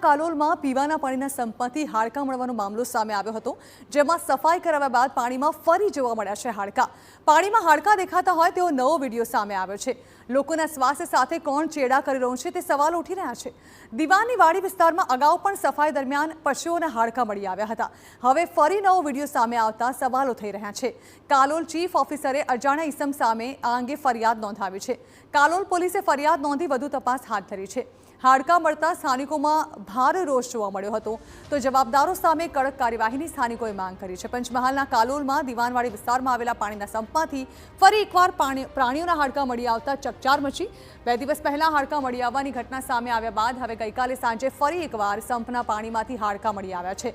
કાલોલમાં પીવાના પાણીના સંપમાંથી હાડકાં મળવાનો મામલો સામે આવ્યો હતો, જેમાં સફાઈ કરાવ્યા બાદ પાણીમાં ફરી જોવા મળ્યા છે હાડકાં. પાણીમાં હાડકાં દેખાતા હોય તેવો નવો વિડીયો સામે આવ્યો છે. લોકોના સ્વાસ્થ્ય સાથે કોણ ચેડા કરી રહ્યું છે તે સવાલ ઉઠી રહ્યા છે. દીવાની વાડી વિસ્તારમાં અગાઉ પણ સફાઈ દરમિયાન પશુઓના હાડકાં મળી આવ્યા હતા. હવે ફરી નવો વિડીયો સામે આવતા સવાલો થઈ રહ્યા છે. કાલોલ ચીફ ઓફિસરે અજાણ્યા ઇસમ સામે આ અંગે ફરિયાદ નોંધાવી છે. કાલોલ પોલીસે ફરિયાદ નોંધી વધુ તપાસ હાથ ધરી છે. હાડકાં મળતા સ્થાનિકોમાં ભારે રોષ જોવા મળ્યો હતો, તો જવાબદારો સામે કડક કાર્યવાહીની સ્થાનિકોએ માંગ કરી છે. પંચમહાલના કાલોલમાં દીવાનવાડી વિસ્તારમાં આવેલા પાણીના સંપમાંથી ફરી એકવાર પ્રાણીઓના હાડકાં મળી આવતા ચકચાર મચી. 2 દિવસ પહેલા હાડકાં મળી આવવાની ઘટના સામે આવ્યા બાદ હવે ગઈકાલે સાંજે ફરી એકવાર સંપના પાણીમાંથી હાડકાં મળી આવ્યા છે.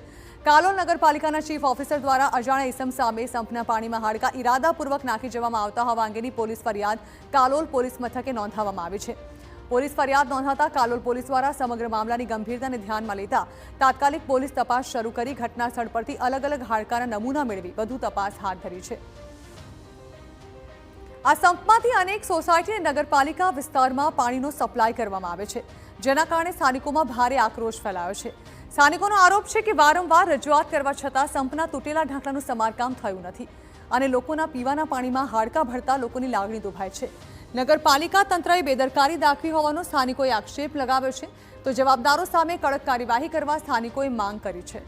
કાલોલ નગરપાલિકાના ચીફ ઓફિસર દ્વારા અજાણ્યા ઇસમ સામે સંપના પાણીમાં હાડકાં ઇરાદાપૂર્વક નાખી જવામાં આવતા હોવા અંગેની પોલીસ ફરિયાદ કાલોલ પોલીસ મથકે નોંધાવવામાં આવી છે. પોલીસ ફરિયાદ નોંધાતા કાલોલ પોલીસ દ્વારા સમગ્ર મામલાની ગંભીરતાને ધ્યાનમાં લેતા તાત્કાલિક પોલીસ તપાસ શરૂ કરી ઘટના સ્થળ પરથી અલગ અલગ હાડકાના નમૂના મેળવી વધુ તપાસ હાથ ધરી છે. આ સંપમાંથી અનેક સોસાયટી અને નગરપાલિકા વિસ્તારમાં પાણીનો સપ્લાય કરવામાં આવે છે, જેના કારણે સ્થાનિકોમાં ભારે આક્રોશ ફેલાયો છે. સ્થાનિકોનો આરોપ છે કે વારંવાર રજૂઆત કરવા છતાં સંપના તૂટેલા ઢાંકણાનું સમારકામ થયું નથી અને લોકોના પીવાના પાણીમાં હાડકાં ભળતા લોકોની લાગણી દુભાય છે. નગરપાલિકા તંત્રએ બેદરકારી દાખવી હોવાનો સ્થાનિકોએ આક્ષેપ લગાવ્યો છે, તો જવાબદારો સામે કડક કાર્યવાહી કરવા સ્થાનિકોએ માંગ કરી છે.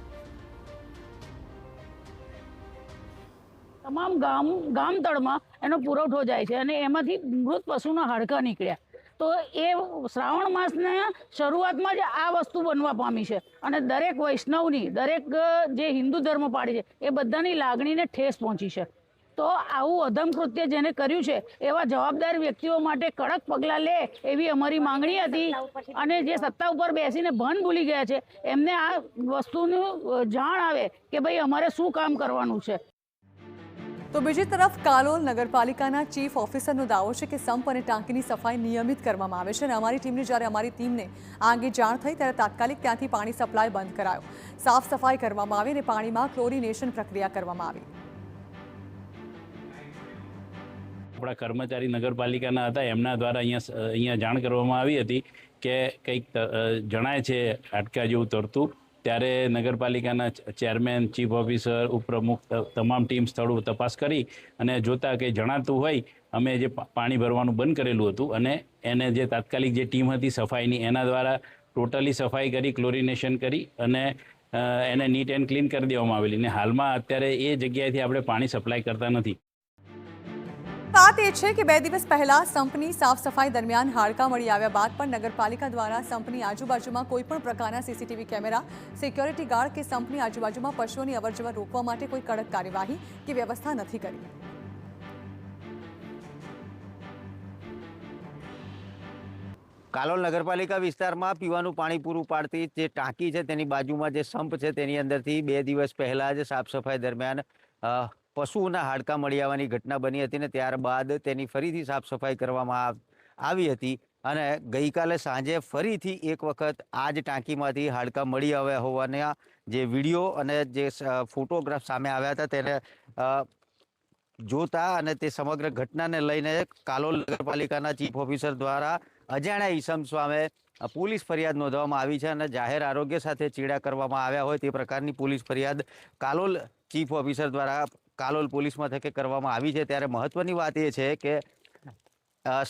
તમામ ગામતળમાં એનો પુરવઠો જાય છે અને એમાંથી મૃત પશુના હાડકાં નીકળ્યા. તો એ શ્રાવણ માસના શરૂઆતમાં જ આ વસ્તુ બનવા પામી છે અને દરેક વૈષ્ણવની, દરેક જે હિન્દુ ધર્મ પાળી છે એ બધાની લાગણીને ઠેસ પહોંચી છે. તો આવું અધમ કૃત્ય જેને કર્યું છે એવા જવાબદાર વ્યક્તિઓ માટે કડક પગલાં લે એવી અમારી માંગણી હતી. અને જે સત્તા ઉપર બેસીને ભાન ભૂલી ગયા છે એમને આ વસ્તુનું જાણ આવે કે ભાઈ અમારે શું કામ કરવાનું છે. તો બીજી તરફ કાલોલ નગરપાલિકાના ચીફ ઓફિસરનો દાવો છે કે સંપ અને ટાંકીની સફાઈ નિયમિત કરવામાં આવે છે અને અમારી ટીમને આ અંગે જાણ થઈ ત્યારે તાત્કાલિક ત્યાંથી પાણી સપ્લાય બંધ કરાયો, સાફ સફાઈ કરવામાં આવી અને પાણીમાં ક્લોરિનેશન પ્રક્રિયા કરવામાં આવી. આપણા કર્મચારી નગરપાલિકાના હતા, એમના દ્વારા અહીંયા જાણ કરવામાં આવી હતી કે કંઈક જણાય છે હાડકાં જેવું તરતું. ત્યારે નગરપાલિકાના ચેરમેન, ચીફ ઓફિસર, ઉપપ્રમુખ તમામ ટીમ સ્થળ તપાસ કરી અને જોતા કે જણાતું હોય અમે જે પાણી ભરવાનું બંધ કરેલું હતું અને એને જે તાત્કાલિક જે ટીમ હતી સફાઈની એના દ્વારા ટોટલી સફાઈ કરી, ક્લોરિનેશન કરી અને એને નીટ એન્ડ ક્લીન કરી દેવામાં આવેલી. ને હાલમાં અત્યારે એ જગ્યાએથી આપણે પાણી સપ્લાય કરતા નથી. વાત એ છે કે 2 દિવસ પહેલા સંપની સાફ સફાઈ દરમિયાન હાડકાં મળી આવ્યા બાદ પણ નગરપાલિકા દ્વારા સંપની આજુબાજુમાં કોઈપણ પ્રકારના સીસીટીવી કેમેરા, સિક્યોરિટી ગાર્ડ કે સંપની આજુબાજુમાં પશુઓની અવરજવર રોકવા માટે કોઈ કડક કાર્યવાહી કે વ્યવસ્થા નથી કરી. કાલોલ નગરપાલિકા વિસ્તારમાં પીવાનું પાણી પૂરું પાડતી જે ટાંકી છે તેની બાજુમાં જે સંપ છે તેની અંદરથી 2 દિવસ પહેલા જ સાફ સફાઈ દરમિયાન પશુઓના હાડકાં મળી આવવાની ઘટના બની હતી ને ત્યારબાદ તેની ફરીથી સાફ સફાઈ કરવામાં આવી હતી અને ગઈકાલે સાંજે ફરીથી એક વખત આ જ ટાંકીમાંથી હાડકાં મળી આવ્યા હોવાના જે વિડીયો અને જે ફોટોગ્રાફ સામે આવ્યા હતા તેને જોતા અને તે સમગ્ર ઘટનાને લઈને કાલોલ નગરપાલિકાના ચીફ ઓફિસર દ્વારા અજાણ્યા ઈસમ સામે પોલીસ ફરિયાદ નોંધવામાં આવી છે અને જાહેર આરોગ્ય સાથે ચેડા કરવામાં આવ્યા હોય તે પ્રકારની પોલીસ ફરિયાદ કાલોલ ચીફ ઓફિસર દ્વારા કાલોલ પોલીસ મથકે કરવામાં આવી છે. ત્યારે મહત્વની વાત એ છે કે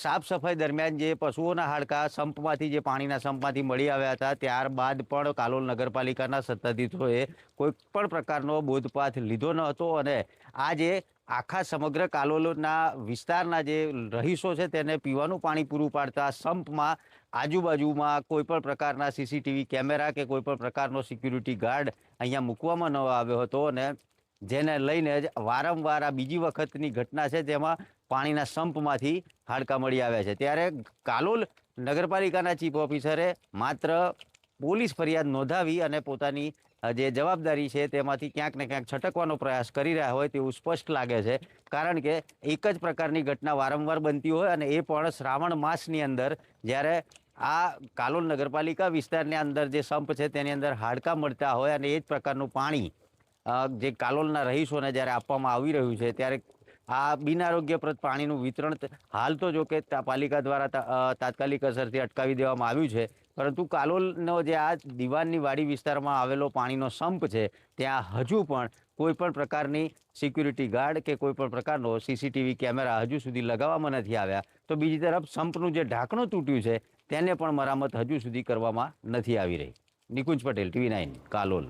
સાફ સફાઈ દરમિયાન જે પશુઓના હાડકાં સંપમાંથી, જે પાણીના સંપમાંથી મળી આવ્યા હતા ત્યારબાદ પણ કાલોલ નગરપાલિકાના સત્તાધીશોએ કોઈ પણ પ્રકારનો બોધપાઠ લીધો ન હતો અને આ જે આખા સમગ્ર કાલોલના વિસ્તારના જે રહીશો છે તેને પીવાનું પાણી પૂરું પાડતા સંપમાં આજુબાજુમાં કોઈપણ પ્રકારના સીસીટીવી કેમેરા કે કોઈપણ પ્રકારનો સિક્યુરિટી ગાર્ડ અહીંયા મૂકવામાં ન આવ્યો હતો અને જેને લઈને જ વારંવાર આ બીજી વખતની ઘટના છે જેમાં પાણીના સંપમાંથી હાડકાં મળી આવ્યા છે. ત્યારે કાલોલ નગરપાલિકાના ચીફ ઓફિસરે માત્ર પોલીસ ફરિયાદ નોંધાવી અને પોતાની જે જવાબદારી છે તેમાંથી ક્યાંક ને ક્યાંક છટકવાનો પ્રયાસ કરી રહ્યા હોય તેવું સ્પષ્ટ લાગે છે. કારણ કે એક જ પ્રકારની ઘટના વારંવાર બનતી હોય અને એ પણ શ્રાવણ માસની અંદર, જ્યારે આ કાલોલ નગરપાલિકા વિસ્તારની અંદર જે સંપ છે તેની અંદર હાડકાં મળતા હોય અને એ જ પ્રકારનું પાણી જે કાલોલના રહીશોને જ્યારે આપવામાં આવી રહ્યું છે ત્યારે આ બિનઆરોગ્યપ્રદ પાણીનું વિતરણ હાલ તો જો કે પાલિકા દ્વારા તાત્કાલિક અસરથી અટકાવી દેવામાં આવ્યું છે, પરંતુ કાલોલનો જે આ દીવાનની વાડી વિસ્તારમાં આવેલો પાણીનો સંપ છે ત્યાં હજુ પણ કોઈ પણ પ્રકારની સિક્યુરિટી ગાર્ડ કે કોઈ પણ પ્રકારનો સીસીટીવી કેમેરા હજુ સુધી લગાવવામાં નથી આવ્યા. તો બીજી તરફ સંપનું જે ઢાંકણું તૂટ્યું છે તેને પણ મરામત હજુ સુધી કરવામાં નથી આવી રહી. નિકુંજ પટેલ, TV9, કાલોલ.